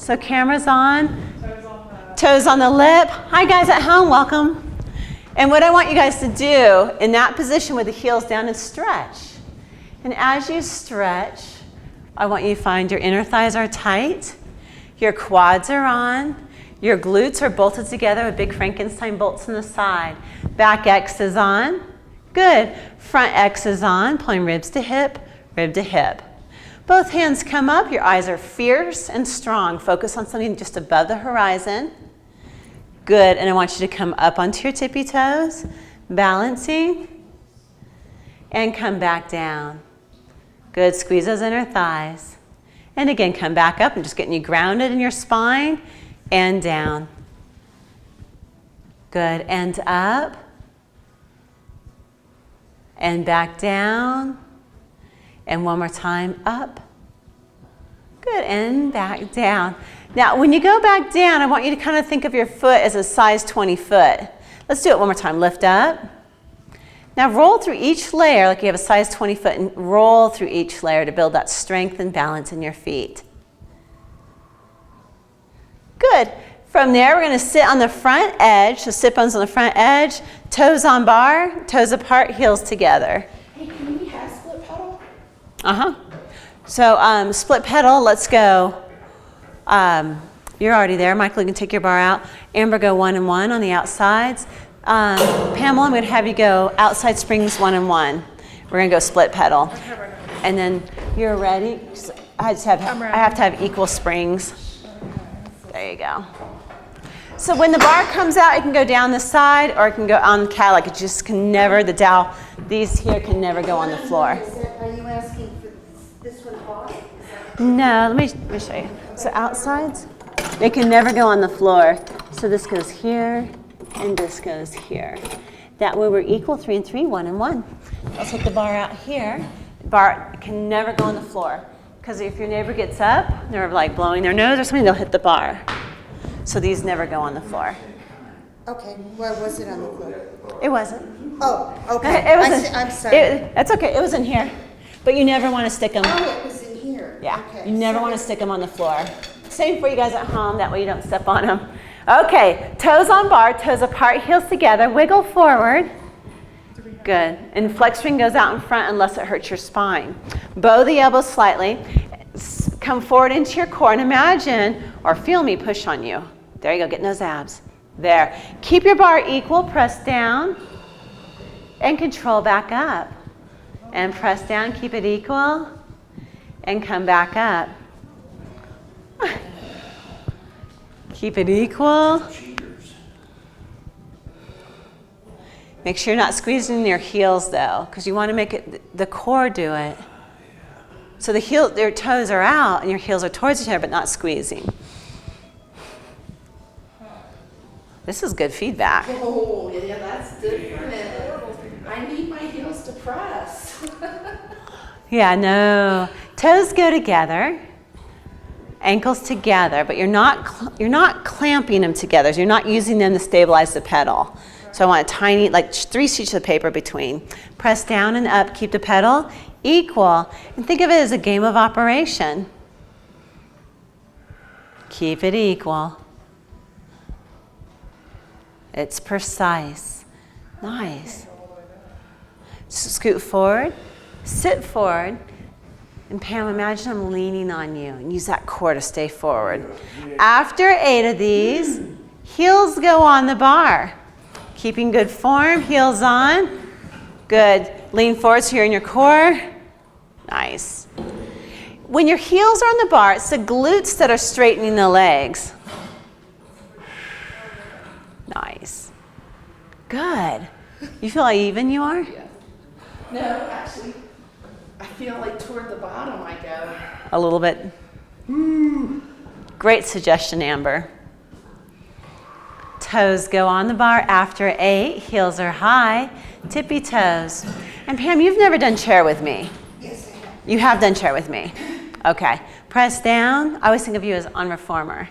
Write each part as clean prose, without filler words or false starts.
So camera's on. Toes on the lip. Hi guys at home, welcome. And what I want you guys to do in that position with the heels down is stretch. And as you stretch, I want you to find your inner thighs are tight, your quads are on, your glutes are bolted together with big Frankenstein bolts on the side. Back X is on. Good. Front X is on, pulling ribs to hip, rib to hip. Both hands come up, your eyes are fierce and strong. Focus on something just above the horizon. Good, and I want you to come up onto your tippy toes, balancing, and come back down. Good, squeeze those inner thighs. And again, come back up and just getting you grounded in your spine and down. Good, and up, and back down. And one more time, up. Good, and back down. Now, when you go back down, I want you to kind of think of your foot as a size 20 foot. Let's do it one more time. Lift up. Now, roll through each layer like you have a size 20 foot and roll through each layer to build that strength and balance in your feet. Good. From there, we're going to sit on the front edge. So sit bones on the front edge, toes on bar, toes apart, heels together. Hey, can we have split pedal? So split pedal, let's go. You're already there. Michael, you can take your bar out. Amber, go 1 and 1 on the outsides. Pamela, I'm going to have you go outside springs 1 and 1. We're going to go split pedal. And then you're ready. I have to have equal springs. There you go. So when the bar comes out, it can go down the side or it can go on the Cadillac. It just can never, the dowel, these here can never go on the floor. Are you asking for this one off? No, let me show you. So outsides, they can never go on the floor. So this goes here and this goes here. That way we're equal, 3 and 3, 1 and 1. I'll take the bar out here. The bar can never go on the floor because if your neighbor gets up, they're like blowing their nose or something, they'll hit the bar. So these never go on the floor. Okay, where was it on the floor? It wasn't. Oh, okay. It wasn't. I'm sorry. That's okay. It was in here. But you never want to stick them. Oh, it was in here. Yeah. Okay. You never want to stick them on the floor. Same for you guys at home. That way you don't step on them. Okay. Toes on bar, toes apart, heels together. Wiggle forward. Good. And flex ring goes out in front unless it hurts your spine. Bow the elbows slightly. Come forward into your core and imagine or feel me push on you. There you go. Getting those abs. There. Keep your bar equal. Press down and control back up. And press down. Keep it equal. And come back up. Keep it equal. Make sure you're not squeezing your heels though, because you want to make it the core do it. So their toes are out and your heels are towards each other, but not squeezing. This is good feedback. Oh, yeah, that's different. I need my heels to press. Yeah, no. Toes go together, ankles together, but you're not clamping them together. So you're not using them to stabilize the pedal. So I want a tiny, like 3 sheets of paper between. Press down and up, keep the pedal equal, and think of it as a game of operation. Keep it equal. It's precise. Nice. Scoot forward, sit forward, and Pam, imagine I'm leaning on you, and use that core to stay forward. After 8 of these, heels go on the bar. Keeping good form, heels on. Good. Lean forward so you're in your core. Nice. When your heels are on the bar, it's the glutes that are straightening the legs. Nice. Good. You feel how even you are? Yeah. No, actually, I feel like toward the bottom I go. A little bit. Great suggestion, Amber. Toes go on the bar after 8. Heels are high. Tippy toes. And Pam, you've never done chair with me. Yes, I have. You have done chair with me. Okay. Press down. I always think of you as on reformer.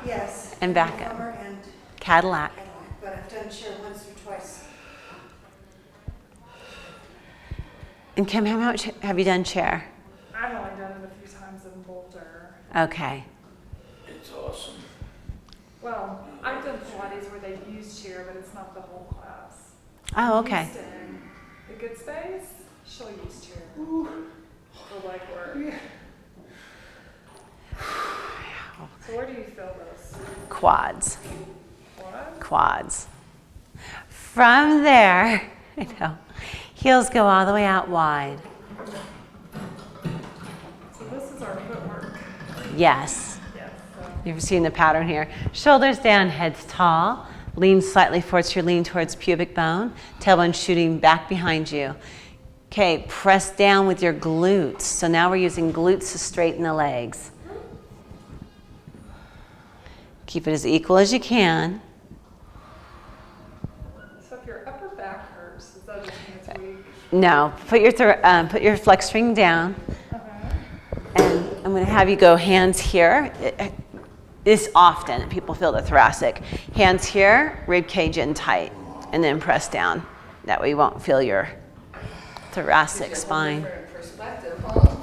Yes. And back up. And Cadillac. but I've done chair once or twice. And Kim, how much have you done chair? I've only done it a few times in Boulder. Okay. It's Well, I've done Pilates where they use chair, but it's not the whole class. Oh, okay. Houston, the good space, she'll use chair for leg work. So where do you feel this? Quads. What? Quads. From there, I know, heels go all the way out wide. So this is our footwork. Yes. Yes. So. You've seen the pattern here. Shoulders down, heads tall. Lean slightly forward so you're leaning towards pubic bone. Tailbone shooting back behind you. Okay, press down with your glutes. So now we're using glutes to straighten the legs. Keep it as equal as you can. So if your upper back hurts, does that just mean it's weak? No, put your flex ring down. And I'm going to have you go hands here. This often people feel the thoracic. Hands here, rib cage in tight, and then press down. That way you won't feel your thoracic spine. Perspective, huh?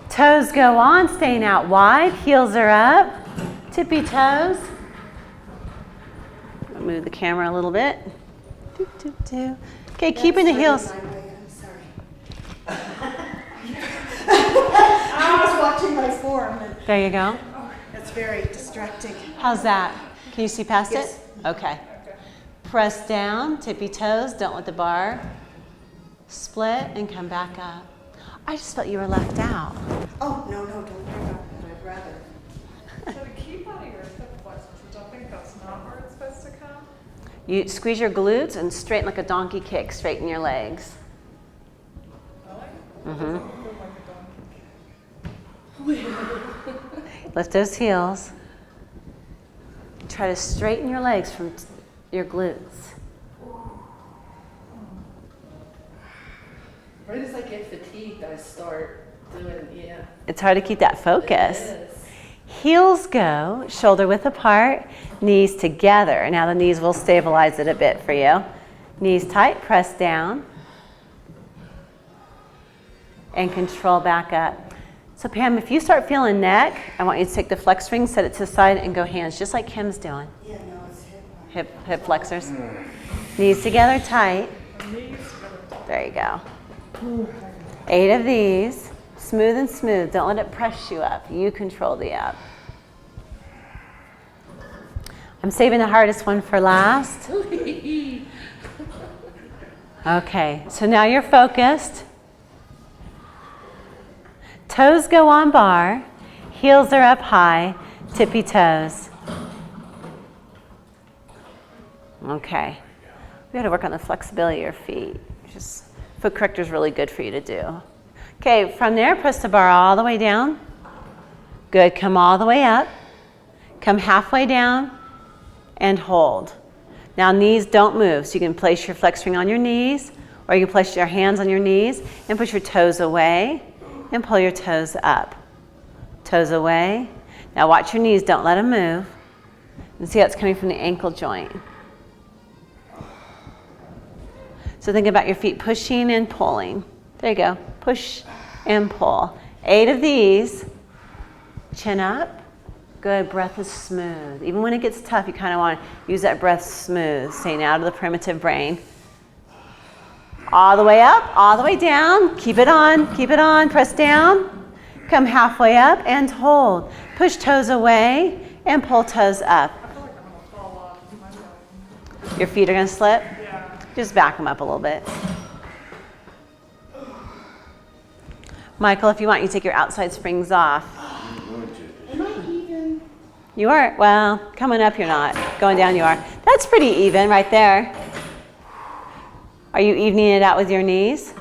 Toes go on, staying out wide. Heels are up. Tippy toes. I'll move the camera a little bit. Doo, doo, doo. Okay, keeping the heels. I'm sorry. I was watching my form. And There you go. it's very distracting. How's that? Can you see past Yes. it? Okay. Press down, tippy toes. Don't let the bar split and come back up. I just felt you were left out. Oh, no, don't worry about that. I'd rather. So to keep out of your hip flexors, which I think that's not where it's supposed to come. You squeeze your glutes and straighten like a donkey kick. Straighten your legs. Really? Mm-hmm. Feel like a donkey. Lift those heels. Try to straighten your legs from your glutes. Right as I get fatigued, I start doing, yeah. It's hard to keep that focus. It is. Heels go, shoulder width apart, knees together. Now the knees will stabilize it a bit for you. Knees tight, press down. And control back up. So Pam, if you start feeling neck, I want you to take the flex ring, set it to the side, and go hands, just like Kim's doing. Yeah, no, it's hip. Hip flexors. Knees together, tight. Knees, There you go. 8 of these. Smooth and smooth. Don't let it press you up. You control the up. I'm saving the hardest one for last. Okay, so now you're focused. Toes go on bar. Heels are up high. Tippy toes. Okay. We got to work on the flexibility of your feet. Foot corrector is really good for you to do. Okay, from there, press the bar all the way down. Good, come all the way up. Come halfway down and hold. Now knees don't move, so you can place your flex ring on your knees, or you can place your hands on your knees and push your toes away and pull your toes up. Toes away. Now watch your knees, don't let them move. And see how it's coming from the ankle joint. So think about your feet pushing and pulling. There you go. Push and pull. 8 of these. Chin up. Good. Breath is smooth. Even when it gets tough, you kind of want to use that breath smooth, staying out of the primitive brain. All the way up, all the way down. Keep it on. Keep it on. Press down. Come halfway up and hold. Push toes away and pull toes up. I feel like I'm going to fall off. My God. Your feet are going to slip. Yeah. Just back them up a little bit. Michael, if you want, you take your outside springs off. Am I even? You are, well, coming up you're not. Going down you are. That's pretty even right there. Are you evening it out with your knees?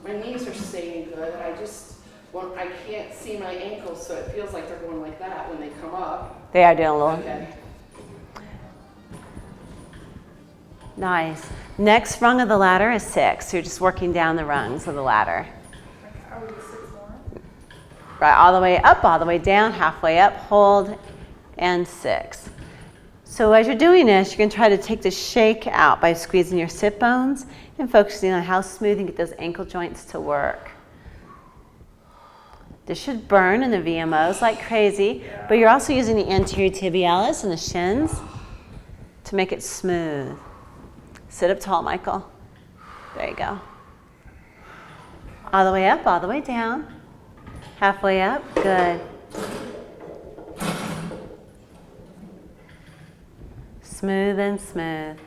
My knees are staying good. I can't see my ankles, so it feels like they're going like that when they come up. They are doing a little. Okay. Nice. Next rung of the ladder is 6. So you're just working down the rungs of the ladder. I would do 6 more. Right, all the way up, all the way down, halfway up, hold, and 6. So as you're doing this, you're going to try to take the shake out by squeezing your sit bones and focusing on how smooth you can get those ankle joints to work. This should burn in the VMOs like crazy, but you're also using the anterior tibialis and the shins to make it smooth. Sit up tall, Michael. There you go. All the way up, all the way down. Halfway up, good. Smooth and smooth.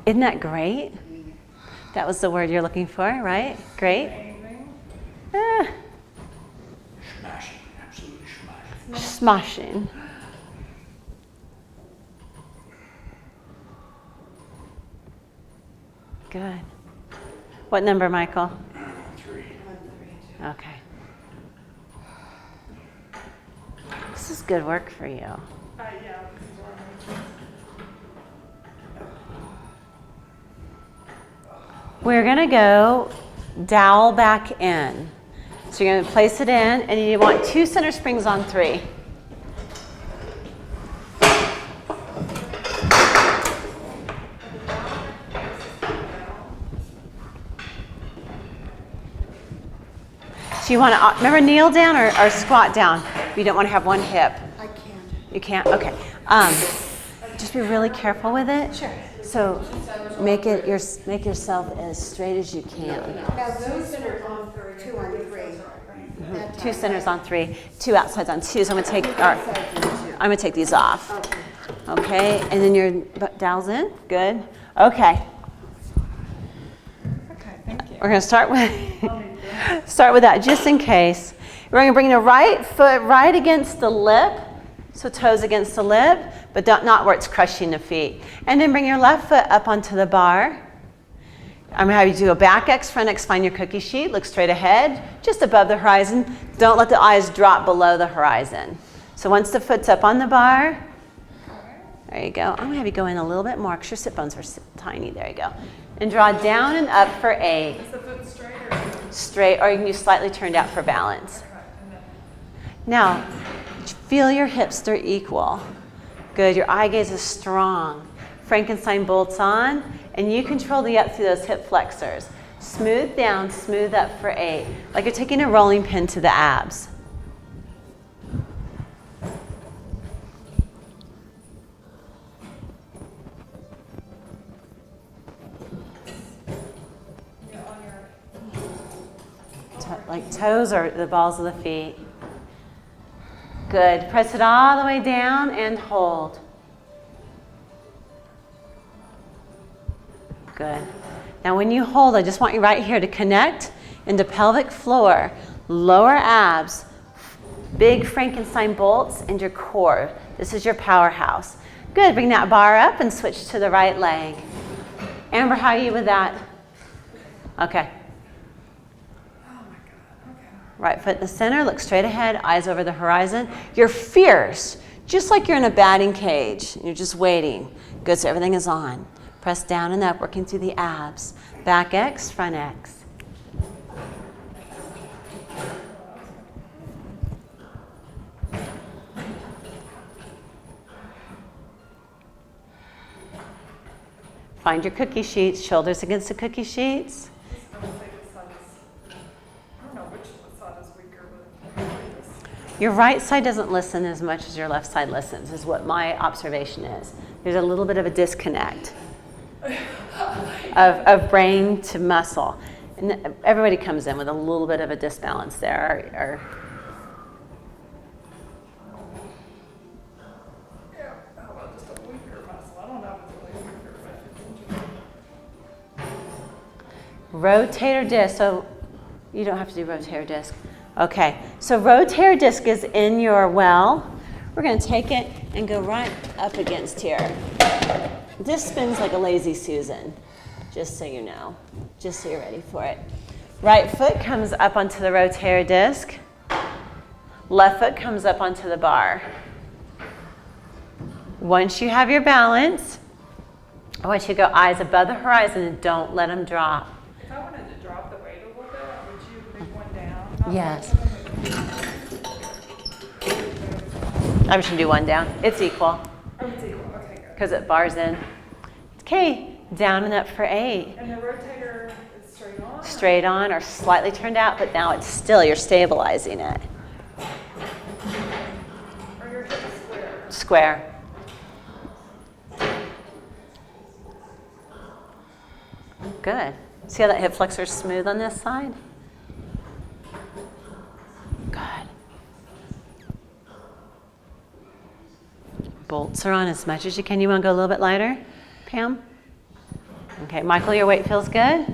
Isn't that great? That was the word you're looking for, right? Great. Ah. Smashing, absolutely smashing. Smashing. Good. What number, Michael? 3. Okay. This is good work for you. Yeah, this is what We're going to go dowel back in. So you're going to place it in, and you want 2 center springs on 3. So you want to, remember, kneel down or squat down. You don't want to have one hip. I can't. You can't? Okay. Just be really careful with it. Sure. So make yourself as straight as you can. Now those are on 2 on 3. That 2 time, centers right? on 3, 2 outsides on 2. So I'm gonna take these off. Okay, and then your dowels in. Good. Okay. Okay, thank you. We're gonna start with that just in case. We're gonna bring the right foot right against the lip, so toes against the lip, but not where it's crushing the feet. And then bring your left foot up onto the bar. I'm gonna have you do a back X, front X, find your cookie sheet, look straight ahead, just above the horizon. Don't let the eyes drop below the horizon. So once the foot's up on the bar, there you go. I'm gonna have you go in a little bit more because your sit bones are tiny. There you go. And draw down and up for 8. Is the foot straight or? Straight, or you can use slightly turned out for balance. Okay, and then Now, feel your hips, they're equal. Good, your eye gaze is strong. Frankenstein bolts on, and you control the up through those hip flexors. Smooth down, smooth up for 8, like you're taking a rolling pin to the abs. Like toes or the balls of the feet. Good. Press it all the way down and hold. Good. Now when you hold, I just want you right here to connect into pelvic floor, lower abs, big Frankenstein bolts, and your core. This is your powerhouse. Good. Bring that bar up and switch to the right leg. Amber, how are you with that? Okay. Right foot in the center, look straight ahead, eyes over the horizon. You're fierce, just like you're in a batting cage. You're just waiting. Good, so everything is on. Press down and up, working through the abs. Back X, front X. Find your cookie sheets, shoulders against the cookie sheets. I would say this side is, I don't know which side is weaker, but I like this. Your right side doesn't listen as much as your left side listens, is what my observation is. There's a little bit of a disconnect of brain to muscle. And everybody comes in with a little bit of a disbalance there. Yeah, how about just a weaker muscle? I don't know if it's really weaker, but it's interesting. Rotator disc. So you don't have to do rotator disc. Okay. So rotator disc is in your well. We're going to take it and go right up against here. This spins like a lazy Susan, just so you know, just so you're ready for it. Right foot comes up onto the rotator disc. Left foot comes up onto the bar. Once you have your balance, I want you to go eyes above the horizon and don't let them drop. If I wanted to drop the weight a little bit, would you move one down? Not Yes. one, I'm just going to do one down. It's equal oh, it's equal. Okay, good. because it bars in. Okay, down and up for 8. And the rotator is straight on? Straight on or slightly turned out, but now it's still, you're stabilizing it. Or your hips square? Square. Good. See how that hip flexor is smooth on this side? Good. Bolts are on as much as you can. You want to go a little bit lighter, Pam? Okay, Michael, your weight feels good?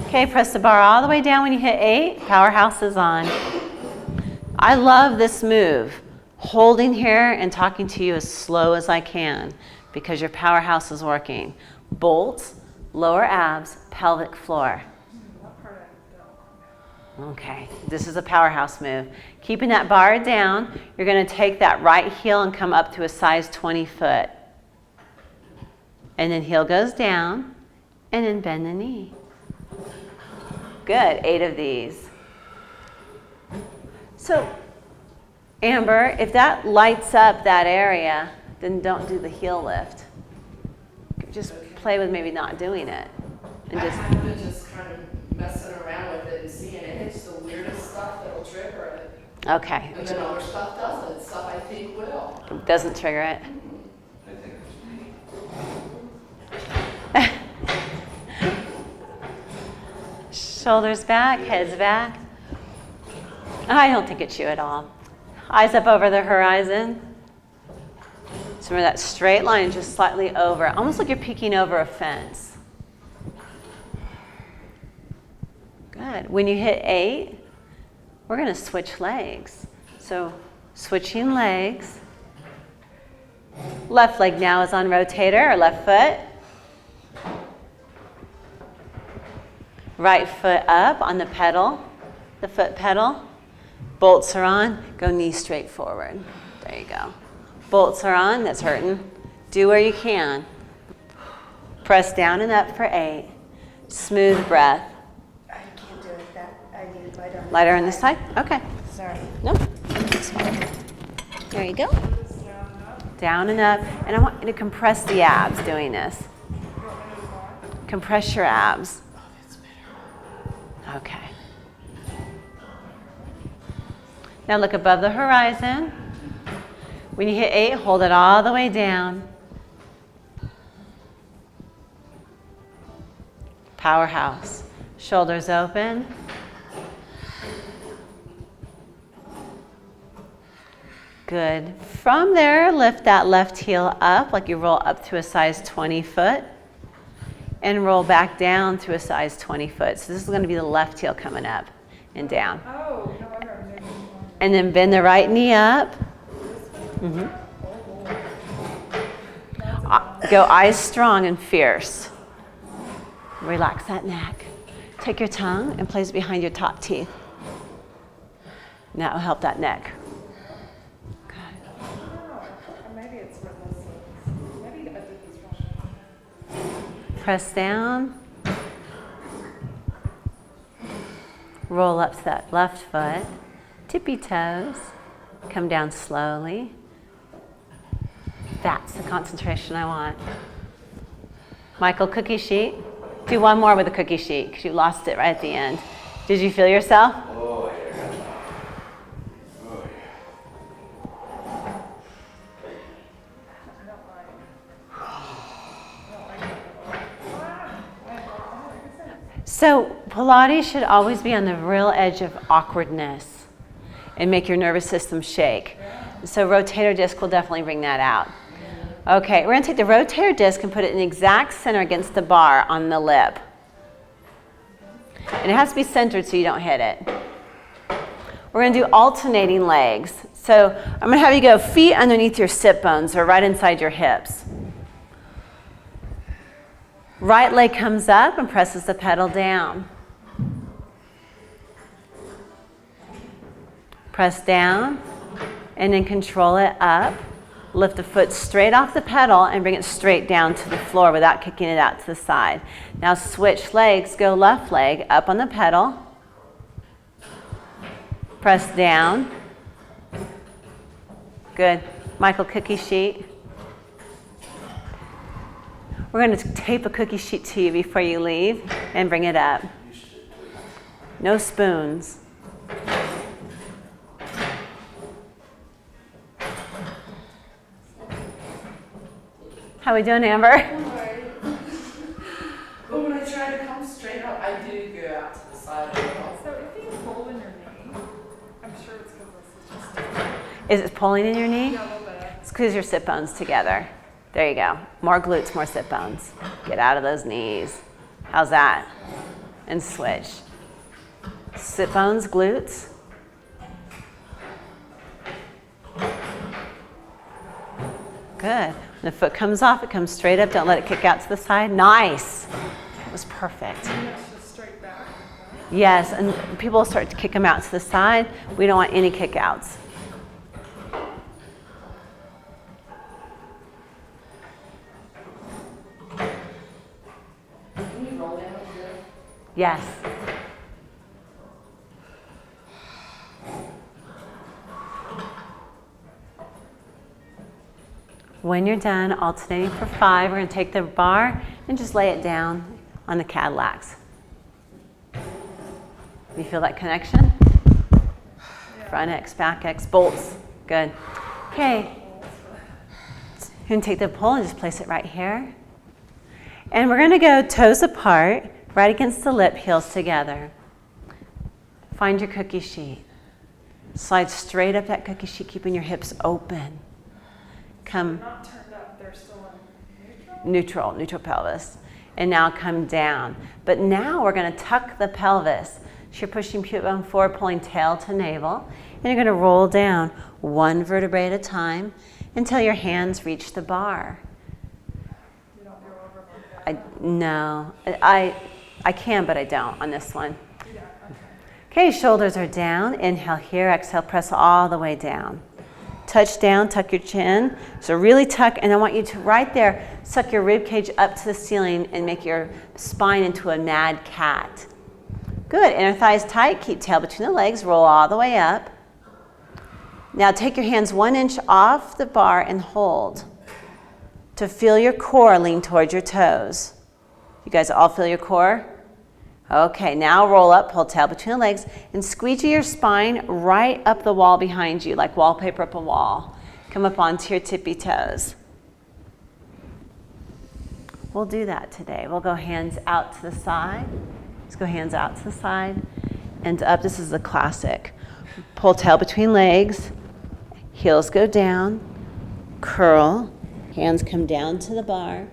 Okay, press the bar all the way down when you hit 8. Powerhouse is on. I love this move. Holding here and talking to you as slow as I can because your powerhouse is working. Bolts, lower abs, pelvic floor. Okay, this is a powerhouse move. Keeping that bar down, you're going to take that right heel and come up to a size 20 foot. And then heel goes down, and then bend the knee. Good, 8 of these. So, Amber, if that lights up that area, then don't do the heel lift. Just play with maybe not doing it. And I just have been just kind of messing around with it and seeing it. It's the weirdest stuff that'll trigger it. okay. And then other stuff doesn't. Stuff I think will. Doesn't trigger it. I think Shoulders back, heads back. I don't think it's you at all. Eyes up over the horizon. So remember that straight line just slightly over, almost like you're peeking over a fence. Good. When you hit 8, we're going to switch legs. So switching legs. Left leg now is on rotator, or left foot. Right foot up on the pedal, the foot pedal. Bolts are on, go knee straight forward. There you go. Bolts are on, that's hurting. Do where you can. Press down and up for 8. Smooth breath. I can't do it that, I need lighter on Lighter on this side? Okay. Sorry. No. There you go. Down and up. And I want you to compress the abs doing this. Compress your abs. Okay. Now look above the horizon. When you hit 8, hold it all the way down. Powerhouse. Shoulders open. Good. From there, lift that left heel up like you roll up to a size 20 foot. And roll back down to a size 20 foot. So this is going to be the left heel coming up and down. Oh, no wonder I'm making one. And then bend the right knee up. Go eyes strong and fierce. Relax that neck. Take your tongue and place it behind your top teeth. And that will help that neck. Good. Maybe it's for this. Maybe I did this wrong. Press down. Roll up to that left foot. Tippy toes. Come down slowly. That's the concentration I want. Michael, cookie sheet. Do one more with a cookie sheet because you lost it right at the end. Did you feel yourself? Oh, yeah. Oh, yeah. So Pilates should always be on the real edge of awkwardness and make your nervous system shake. So rotator disc will definitely bring that out. Okay, we're going to take the rotator disc and put it in the exact center against the bar on the lip. And it has to be centered so you don't hit it. We're going to do alternating legs. So I'm going to have you go feet underneath your sit bones or right inside your hips. Right leg comes up and presses the pedal down. Press down and then control it up. Lift the foot straight off the pedal and bring it straight down to the floor without kicking it out to the side. Now switch legs, go left leg up on the pedal. Press down. Good. Michael, cookie sheet. We're going to tape a cookie sheet to you before you leave and bring it up. No spoons. How we doing, Amber? Alright. But when I try to come straight up, I do go out to the side of the wall. So if you pull in your knee, I'm sure it's because this is just. Is it pulling in your knee? Yeah, a little bit. It's because your sit bones together. There you go. More glutes, more sit bones. Get out of those knees. How's that? And switch. Sit bones, glutes. Good. When the foot comes off, it comes straight up. Don't let it kick out to the side. Nice. That was perfect. And it's just straight back. Yes, and people start to kick them out to the side. We don't want any kick outs. Can you roll down here? Yes. When you're done alternating for 5, we're going to take the bar and just lay it down on the Cadillacs. You feel that connection? Yeah. Front X, back X, bolts. Good. Okay. You can take the pole and just place it right here. And we're going to go toes apart, right against the lip, heels together. Find your cookie sheet. Slide straight up that cookie sheet, keeping your hips open. Come They're not turned up, they're still in neutral. neutral pelvis. And now come down. But now we're going to tuck the pelvis. So you're pushing pubic bone forward, pulling tail to navel. And you're going to roll down one vertebrae at a time until your hands reach the bar. You don't go over like that. No, I can, but I don't on this one. Yeah, okay. Okay, shoulders are down. Inhale here, exhale, press all the way down. Touch down, tuck your chin. So really tuck, and I want you to, right there, suck your rib cage up to the ceiling and make your spine into a mad cat. Good, inner thighs tight, keep tail between the legs, roll all the way up. Now take your hands 1 inch off the bar and hold. To feel your core, lean towards your toes. You guys all feel your core? Okay, now roll up, pull tail between the legs, and squeegee your spine right up the wall behind you, like wallpaper up a wall. Come up onto your tippy toes. We'll do that today. We'll go hands out to the side. Let's go hands out to the side and up. This is the classic. Pull tail between legs, heels go down, curl, hands come down to the bar.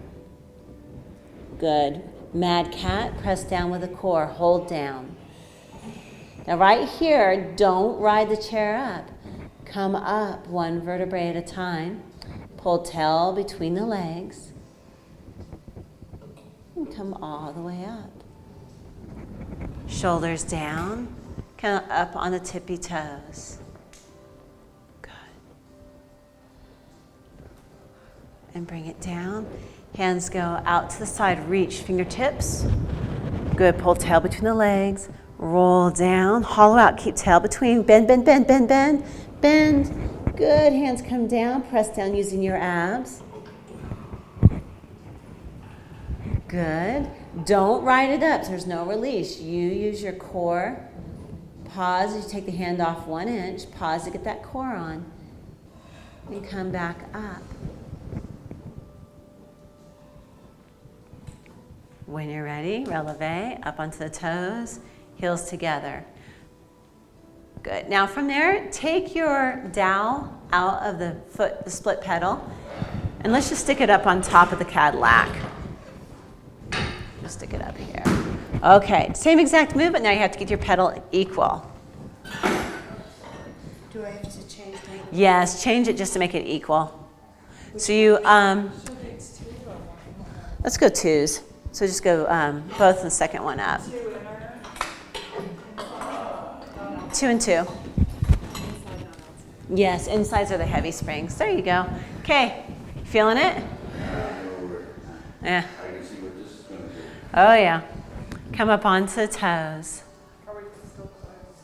Good. Mad cat, press down with the core, hold down. Now right here, don't ride the chair up. Come up one vertebrae at a time. Pull tail between the legs. And come all the way up. Shoulders down, come up on the tippy toes. Good. And bring it down. Hands go out to the side, reach fingertips. Good, pull tail between the legs. Roll down, hollow out, keep tail between. Bend, bend, bend, bend, bend, bend. Good, hands come down, press down using your abs. Good. Don't ride it up, so there's no release. You use your core. Pause as you take the hand off 1 inch. Pause to get that core on. And come back up. When you're ready, releve, up onto the toes, heels together. Good. Now from there, take your dowel out of the foot, the split pedal, and let's just stick it up on top of the Cadillac. Just stick it up here. Okay, same exact move, but now you have to get your pedal equal. Do I have to change my? Yes, change it just to make it equal. So you, let's go twos. So just go both the second one up. 2 and 2. Yes, insides are the heavy springs. There you go. Okay, feeling it? Yeah. I can see what this is going to do. Oh yeah. Come up onto the toes. Are we still close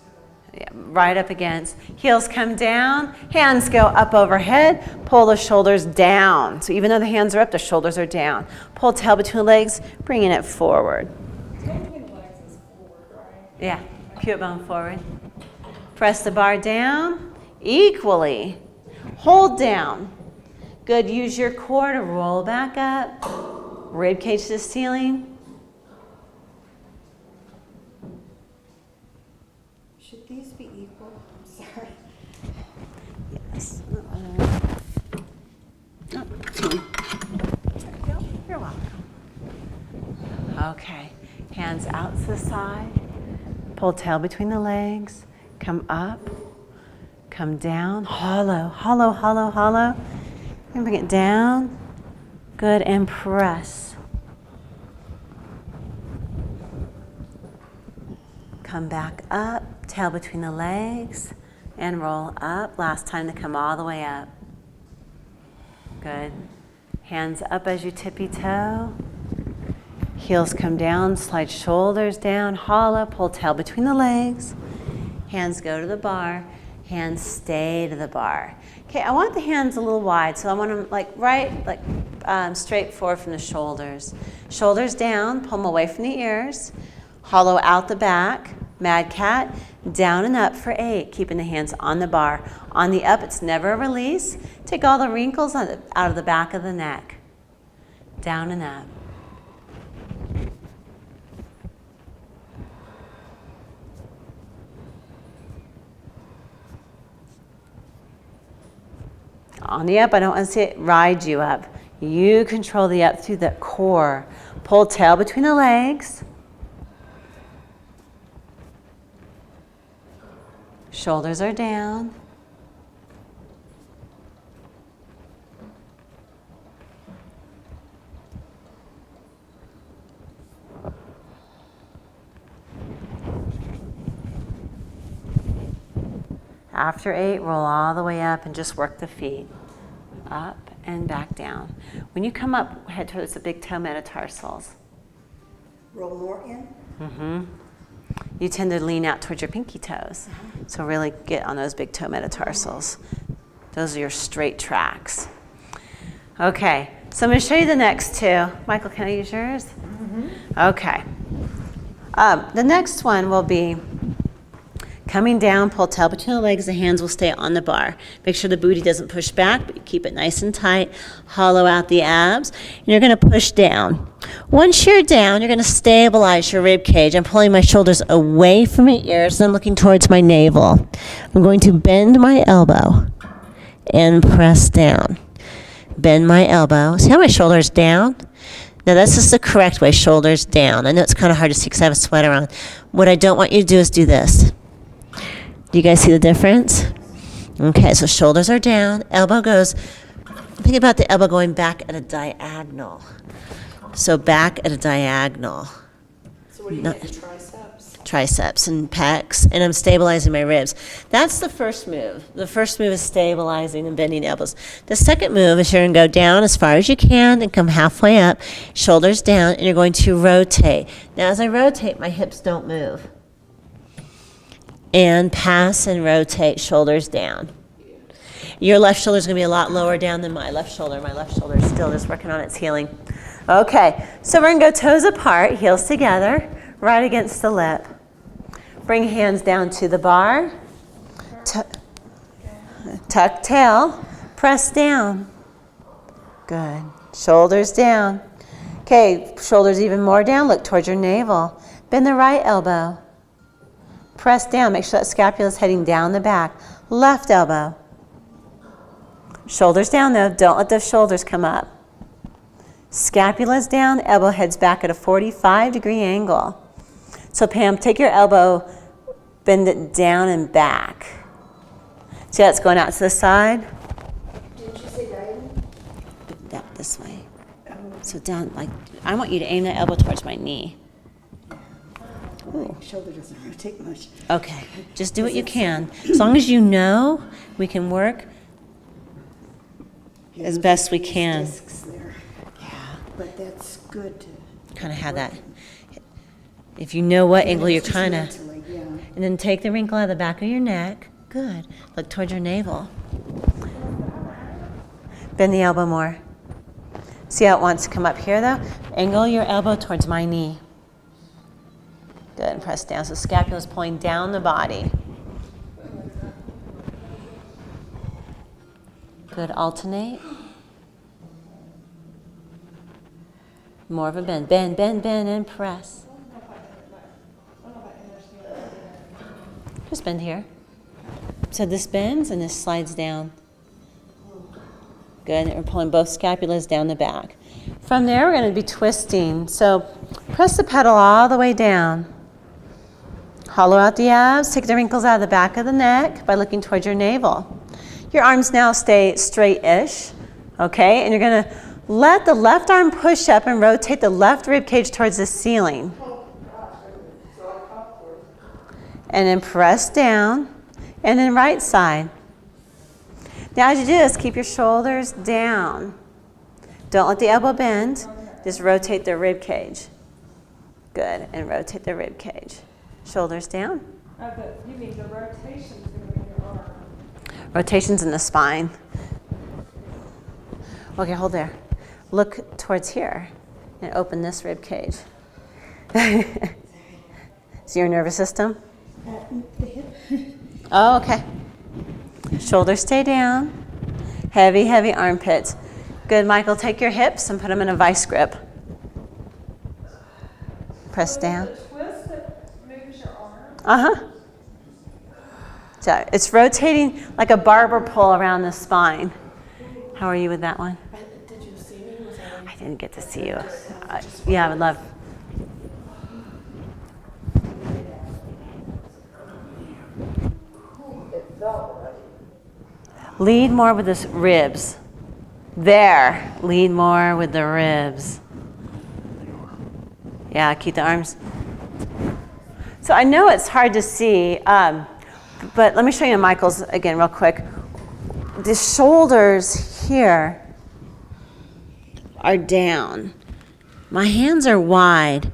to Yeah, right up against. Heels come down, hands go up overhead, pull the shoulders down. So even though the hands are up, the shoulders are down. Pull tail between the legs, bringing it forward. Between the legs is forward, right? Yeah, pivot bone forward. Press the bar down equally. Hold down. Good, use your core to roll back up. Rib cage to the ceiling. Should these be equal? I'm sorry. Yes. You're welcome. Okay, hands out to the side. Pull tail between the legs. Come up. Come down. Hollow, hollow, hollow, hollow. And bring it down. Good, and press. Come back up, tail between the legs, and roll up. Last time to come all the way up. Good. Hands up as you tippy toe. Heels come down, slide shoulders down, hollow, pull tail between the legs. Hands go to the bar, hands stay to the bar. Okay, I want the hands a little wide, so I want them straight forward from the shoulders. Shoulders down, pull them away from the ears. Hollow out the back, mad cat, down and up for 8, keeping the hands on the bar. On the up, it's never a release. Take all the wrinkles out of the back of the neck. Down and up. On the up, I don't want to see it ride you up. You control the up through the core. Pull tail between the legs. Shoulders are down. After 8, roll all the way up and just work the feet. Up and back down. When you come up, head towards the big toe metatarsals. Roll more in. Mm-hmm. You tend to lean out towards your pinky toes. So really get on those big toe metatarsals. Those are your straight tracks. Okay, so I'm going to show you the next two. Michael, can I use yours? Mm-hmm. Okay. The next one will be coming down, pull tail between the legs, the hands will stay on the bar. Make sure the booty doesn't push back, but you keep it nice and tight. Hollow out the abs, and you're going to push down. Once you're down, you're going to stabilize your rib cage. I'm pulling my shoulders away from my ears, then looking towards my navel. I'm going to bend my elbow and press down. Bend my elbow. See how my shoulder's down? Now this is the correct way, shoulders down. I know it's kind of hard to see because I have a sweater on. What I don't want you to do is do this. Do you guys see the difference? Okay, so shoulders are down, elbow goes, think about the elbow going back at a diagonal. So back at a diagonal. So what do you get? Triceps? Triceps and pecs, and I'm stabilizing my ribs. That's the first move. The first move is stabilizing and bending elbows. The second move is you're going to go down as far as you can and come halfway up, shoulders down, and you're going to rotate. Now as I rotate, my hips don't move. And pass and rotate, shoulders down. Your left shoulder is going to be a lot lower down than my left shoulder. My left shoulder is still just working on its healing. Okay, so we're going to go toes apart, heels together, right against the lip. Bring hands down to the bar. Tuck tail, press down. Good. Shoulders down. Okay, shoulders even more down. Look towards your navel. Bend the right elbow. Press down. Make sure that scapula is heading down the back. Left elbow. Shoulders down though. Don't let those shoulders come up. Scapula's down. Elbow heads back at a 45-degree angle. So Pam, take your elbow, bend it down and back. See how it's going out to the side? Didn't you say diagonal? Down this way. So down, like, I want you to aim that elbow towards my knee. My shoulder doesn't rotate much. Okay, just do what you can. As long as you know, we can work as best we can. Discs there. Yeah, But that's good to. kind of have that. If you know what angle you're Just trying to, mentally, yeah. And then take the wrinkle out of the back of your neck. Good. Look towards your navel. Bend the elbow more. See how it wants to come up here though? Angle your elbow towards my knee. Good, and press down. So scapula is pulling down the body. Good, alternate. More of a bend. Bend, bend, bend, and press. Just bend here. So this bends and this slides down. Good, and we're pulling both scapulas down the back. From there, we're going to be twisting. So press the pedal all the way down. Hollow out the abs, take the wrinkles out of the back of the neck by looking towards your navel. Your arms now stay straight-ish, okay? And you're going to let the left arm push up and rotate the left rib cage towards the ceiling. And then press down, and then right side. Now as you do this, keep your shoulders down. Don't let the elbow bend. Just rotate the rib cage. Good, and rotate the rib cage. Shoulders down. You mean the rotation's going to be in your arm. Rotations in the spine. Okay, hold there. Look towards here and open this rib cage. See your nervous system? Oh, okay. Shoulders stay down. Heavy, heavy armpits. Good, Michael. Take your hips and put them in a vice grip. Press down. Twist that moves your arm. Uh-huh. So it's rotating like a barber pole around the spine. How are you with that one? Did you see me? Was I I didn't get to see you. Yeah, I would love. Lead more with the ribs. There. Lead more with the ribs. Yeah, keep the arms. So I know it's hard to see, but let me show you Michael's again real quick. The shoulders here are down. My hands are wide.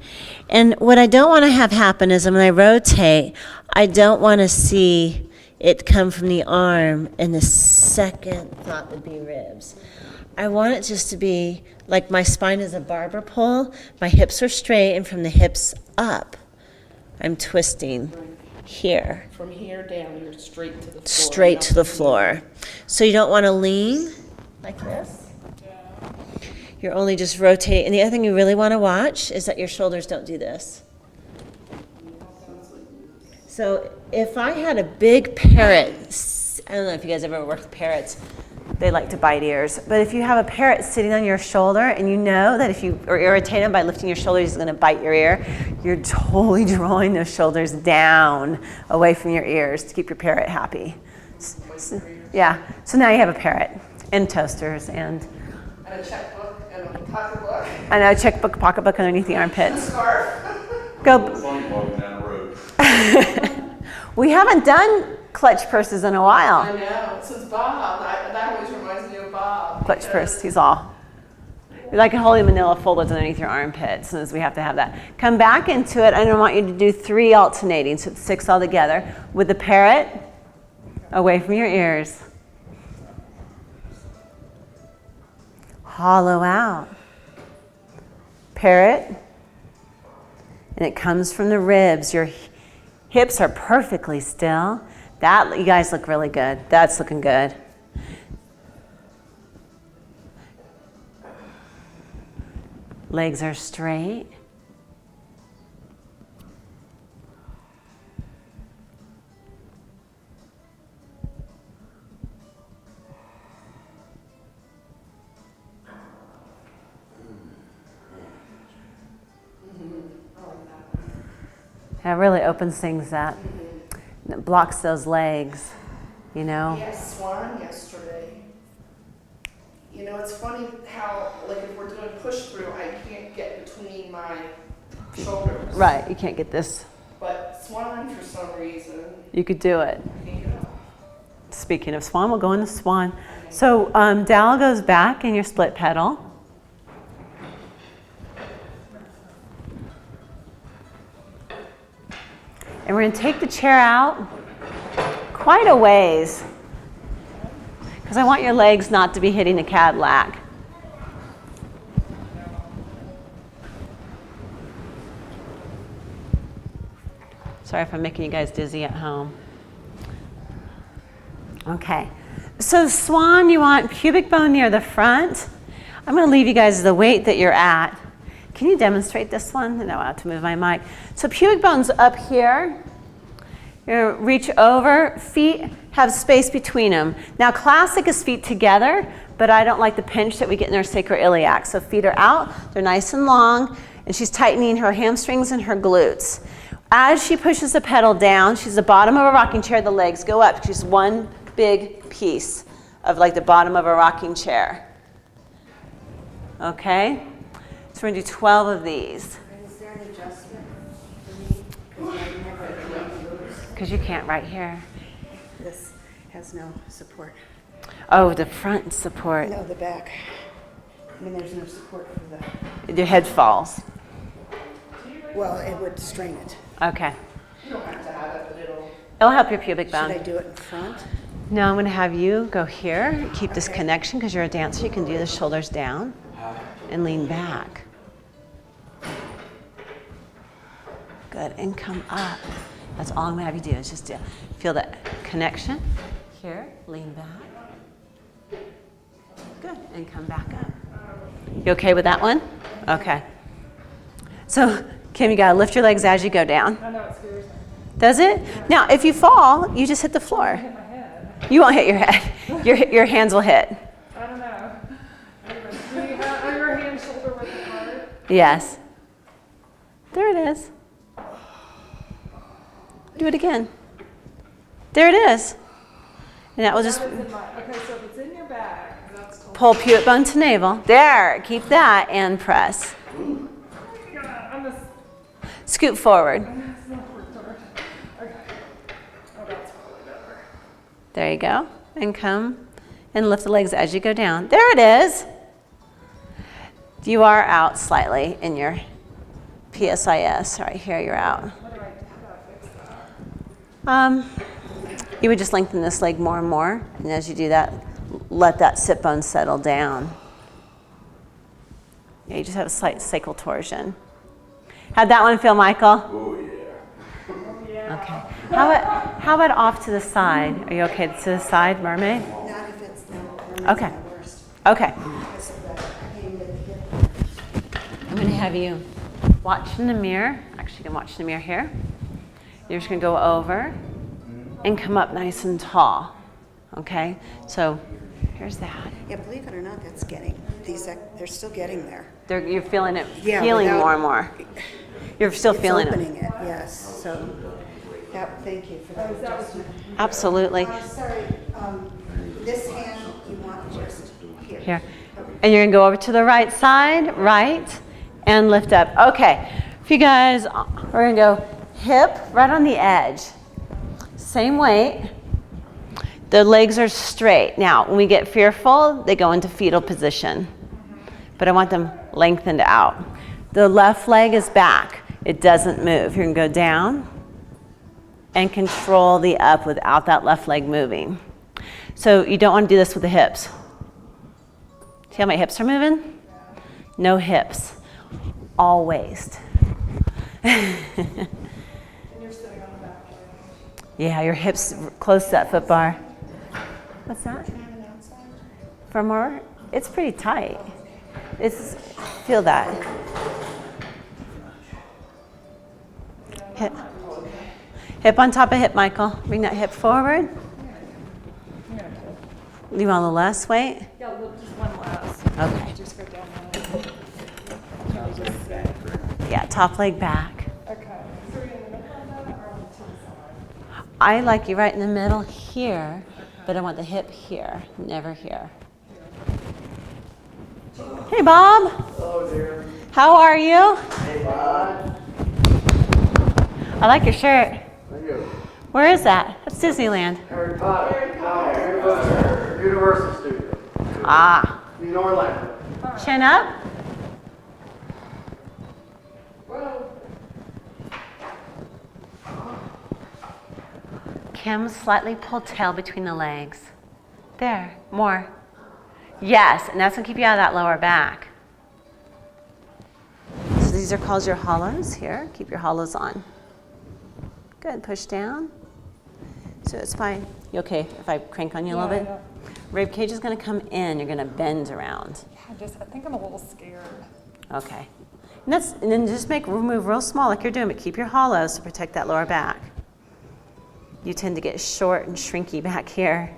And what I don't want to have happen is when I rotate, I don't want to see it come from the arm, and the second thought would be ribs. I want it just to be like my spine is a barber pole, my hips are straight, and from the hips up, I'm twisting here. from here down, you're straight to the floor. Straight to the floor. So you don't want to lean like this. You're only just rotating. And the other thing you really want to watch is that your shoulders don't do this. So if I had a big parrot, I don't know if you guys ever worked with parrots, they like to bite ears. But if you have a parrot sitting on your shoulder and you know that if you are irritated by lifting your shoulders, he's going to bite your ear, you're totally drawing those shoulders down away from your ears to keep your parrot happy. Yeah, so now you have a parrot and toasters and And a checkbook and a pocketbook. I know, checkbook, pocketbook underneath the armpits. Scarf. Go. Funny walking down the road. We haven't done clutch purses in a while. I know, since Bob, that always reminds me of Bob. Clutch purse, he's all. You're like holding manila folders underneath your armpits, as we have to have that. Come back into it. I don't want you to do 3 alternating, so it's 6 all together. With the parrot, away from your ears. Hollow out. Parrot. And it comes from the ribs. Your hips are perfectly still. That, you guys look really good. That's looking good. Legs are straight. That really opens things up. And it blocks those legs, you know? He had swan yesterday. You know, it's funny how, like, if we're doing push through, I can't get between my shoulders. Right, you can't get this. But swan, for some reason, You could do it. you know. Speaking of swan, we'll go into swan. So dowel goes back in your split pedal. And we're going to take the chair out quite a ways because I want your legs not to be hitting the Cadillac. Sorry if I'm making you guys dizzy at home. Okay, so swan, you want pubic bone near the front. I'm going to leave you guys the weight that you're at. Can you demonstrate this one? No, I have to move my mic. So pubic bone's up here. You're going to reach over. Feet have space between them. Now, classic is feet together, but I don't like the pinch that we get in our sacroiliac. So feet are out. They're nice and long, and she's tightening her hamstrings and her glutes. As she pushes the pedal down, she's the bottom of a rocking chair. The legs go up. She's one big piece of like the bottom of a rocking chair. Okay? So we're going to do 12 of these. Is there an adjustment for me? Because you can't right here. This has no support. Oh, the front support. No, the back. I mean, there's no support for Your head falls. well, it would strain it. Okay. You don't have to have it, but It'll help your pubic Should I bone. do it in front? Now I'm going to have you go here. Keep this connection because you're a dancer. You can do the shoulders down and lean back. Good. And come up. That's all I'm going to have you do is just feel that connection. Here, lean back. Good. And come back up. You okay with that one? Okay. So, Kim, you got to lift your legs as you go down. I know it scares me. Does it? Now, if you fall, you just hit the floor. Hit my head. You won't hit your head. Your hands will hit. I don't know. Are your hand shoulder width apart? Yes. There it is. Do it again. There it is. And that will just Okay, so if it's in your bag, that's totally. pull pubic bone to navel. There. Keep that and press. I'm just. Scoot forward. Okay. Oh, that's probably better. There you go. And come and lift the legs as you go down. There it is. You are out slightly in your PSIS. Right here, you're out. What do I do? How do I fix that? You would just lengthen this leg more and more. And as you do that, let that sit bone settle down. Yeah, you just have a slight sacral torsion. How'd that one feel, Michael? Oh, yeah. Okay. How about off to the side? Are you okay to the side, mermaid? Not if it's no. Okay. Worst. Okay. Because of the pain with the hip. I'm going to have you watch in the mirror. Actually, you can watch in the mirror here. You're just going to go over and come up nice and tall. Okay? So here's that. Yeah, believe it or not, that's getting, they're still getting there. You're feeling it, Yeah, healing without- more and more. You're still It's feeling it. opening it, yes, so, thank you for that adjustment. Absolutely. Sorry, this hand, you want just here. Here. And you're going to go over to the right side, right, and lift up. Okay. If you guys, we're going to go hip right on the edge. Same weight. The legs are straight. Now, when we get fearful, they go into fetal position. But I want them lengthened out. The left leg is back. It doesn't move. You're going to go down and control the up without that left leg moving. So you don't want to do this with the hips. See how my hips are moving? No hips. All waist. And you're sitting on the back leg. Yeah, your hips close to that foot bar. What's that? For more? It's pretty tight. Feel that. Hip on top of hip, Michael. Bring that hip forward. You want a little less weight? Yeah, just one last. Okay. Just go down one. I'll just say. Yeah, top leg back. Okay. So are you in the middle of that or on the side? I like you right in the middle here, but I want the hip here, never here. Hey, Bob. Hello, dear. How are you? Hey, Bob. I like your shirt. Thank you. Where is that? That's Disneyland. Harry Potter. Potter. Universal Studios. Ah. In Orlando. Chin up. Kim, slightly pull tail between the legs. There, more. Yes, and that's gonna keep you out of that lower back. So these are called your hollows here. Keep your hollows on. Good, push down. So it's fine. You okay if I crank on you a little bit? Yeah. Rib cage is gonna come in, you're gonna bend around. I think I'm a little scared. Okay. And then just move real small like you're doing, but keep your hollows to protect that lower back. You tend to get short and shrinky back here.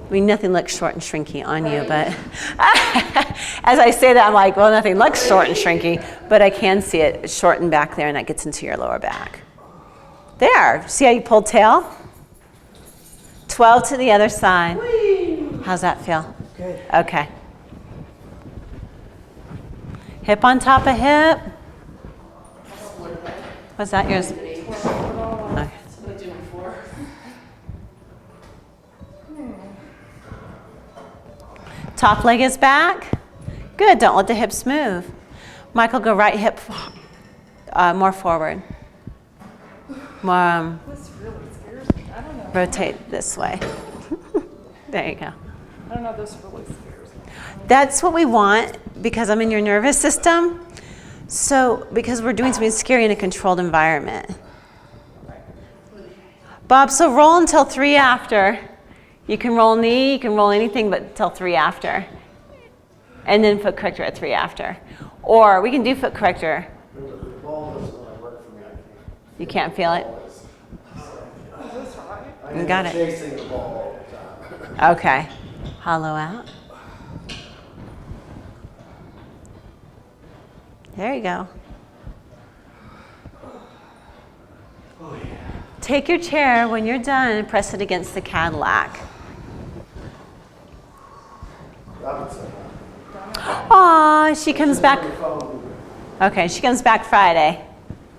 I mean, nothing looks short and shrinky on you, but as I say that, I'm like, well, nothing looks short and shrinky, but I can see it shorten back there, and that gets into your lower back. There. See how you pulled tail? 12 to the other side. How's that feel? Good. Okay. Hip on top of hip. Was that yours? Okay. Somebody do before. Top leg is back. Good. Don't let the hips move. Michael, go right hip more forward. More, This really scares me. I don't know. rotate this way. There you go. I don't know. This really scares me. That's what we want because I'm in your nervous system. So, because we're doing something scary in a controlled environment. Bob, so roll until 3 after. You can roll knee, you can roll anything but till 3 after. And then foot corrector at 3 after. Or we can do foot corrector. The ball doesn't really work for me. You can't feel it? Is this right? I You end got up it. chasing the ball all the time. Okay. Hollow out. There you go. Take your chair when you're done and press it against the Cadillac. Robinson. Aw, she comes back. Your phone. Okay, she comes back Friday.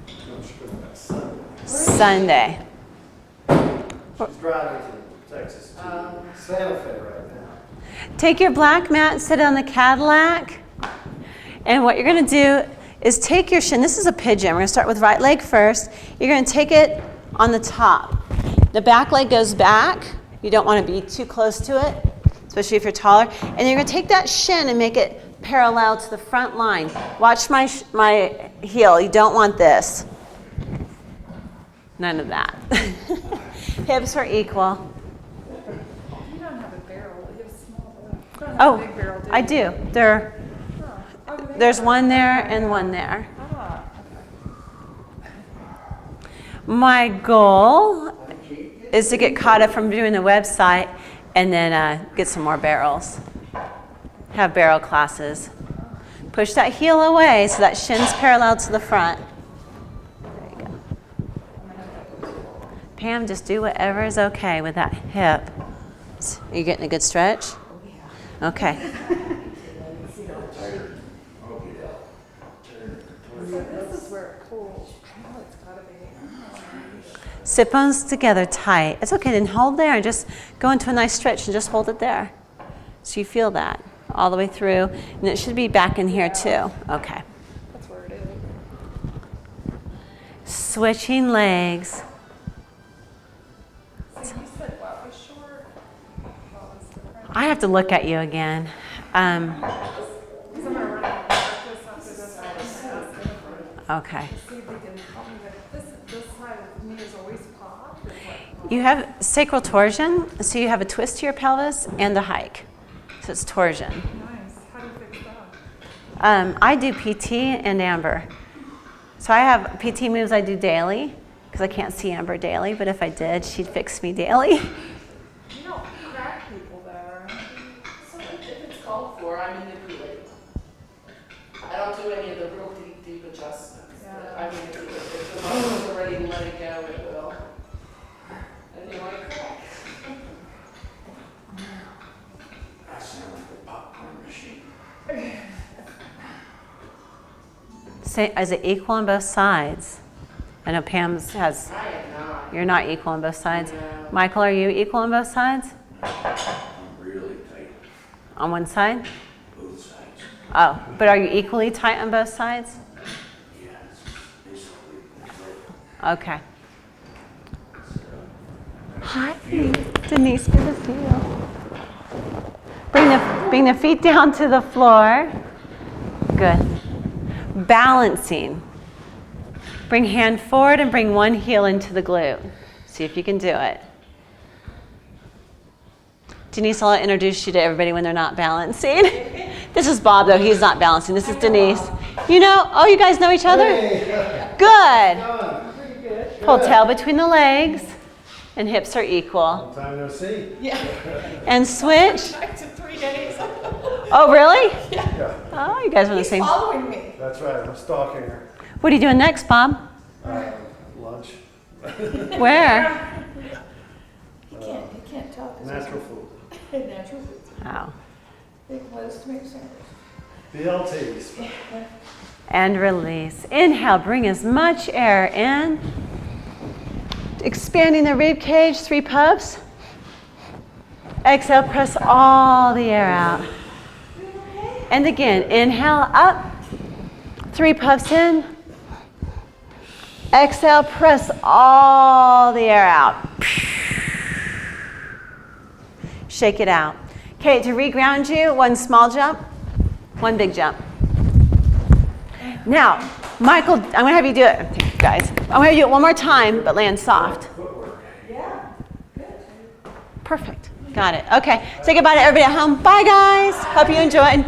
No, she comes back Sunday. Sunday. She's driving to Texas to Santa Fe right now. Take your black mat and sit on the Cadillac. And what you're going to do is take your shin. This is a pigeon. We're going to start with right leg first. You're going to take it on the top. The back leg goes back. You don't want to be too close to it, especially if you're taller. And you're going to take that shin and make it parallel to the front line. Watch my heel. You don't want this. None of that. Hips are equal. You don't have a barrel. You have a small barrel. You don't have a Oh, big barrel, do you? I do. There's one there and one there. Ah, My goal is to get caught up from doing the website and then get some more barrels. Have barrel classes. Push that heel away so that shin's parallel to the front. There you go. Pam, just do whatever is okay with that hip. Are you getting a good stretch? Okay. So this is where it pulls. I know it's gotta be. Sit bones together tight. It's okay, then hold there and just go into a nice stretch and just hold it there. So you feel that all the way through. And it should be back in here too. Okay. That's where it is. Switching legs. So you said what was short? What was the front? I have to look at you again. Because I'm gonna run out of practice after this. Okay. See if they can help me with this side of me is always popped. Or what? You have sacral torsion, so you have a twist to your pelvis and a hike. So it's torsion. Nice. How do you fix that? I do PT and Amber. So I have PT moves I do daily because I can't see Amber daily, but if I did, she'd fix me daily. You don't crack people there. So if it's called for, I manipulate. I don't do any of the real deep adjustments. But I manipulate. If the muscles are ready to let it go, it will. And you want to crack. That sounds like a popcorn machine. Say, is it equal on both sides? I know Pam's has, I am not. you're not equal on both sides. No. Michael, are you equal on both sides? I'm really tight, On one side? both sides. Oh, but are you equally tight on both sides? Yeah, it's basically control. Okay. feel. Denise, good to see you. Bring the feet down to the floor. Good. Balancing. Bring hand forward and bring one heel into the glute. See if you can do it. Denise, I'll introduce you to everybody when they're not balancing. This is Bob, though. He's not balancing. This is Denise. You guys know each other? Good. Pretty good. Pull tail between the legs and hips are equal. Long time no see. Yeah. And switch. Back to 3 days. Oh, really? Yeah, Oh, you guys are the He's same. following me. that's right, I'm stalking her. What are you doing next, Bob? Lunch, Where? He can't talk. natural food. Natural food. Oh. Big lettuce, tomato sandwich. BLTs. And release. Inhale, bring as much air in. Expanding the rib cage, 3 puffs. Exhale, press all the air out. And again, inhale up. 3 puffs in. Exhale, press all the air out. Shake it out. Okay, to reground you, 1 small jump, 1 big jump. Now, Michael, I'm going to have you do it, guys. I'm going to have you do it one more time, but land soft. Yeah. Good. Perfect. Got it. Okay, say goodbye to everybody at home. Bye, guys. Hope you enjoyed.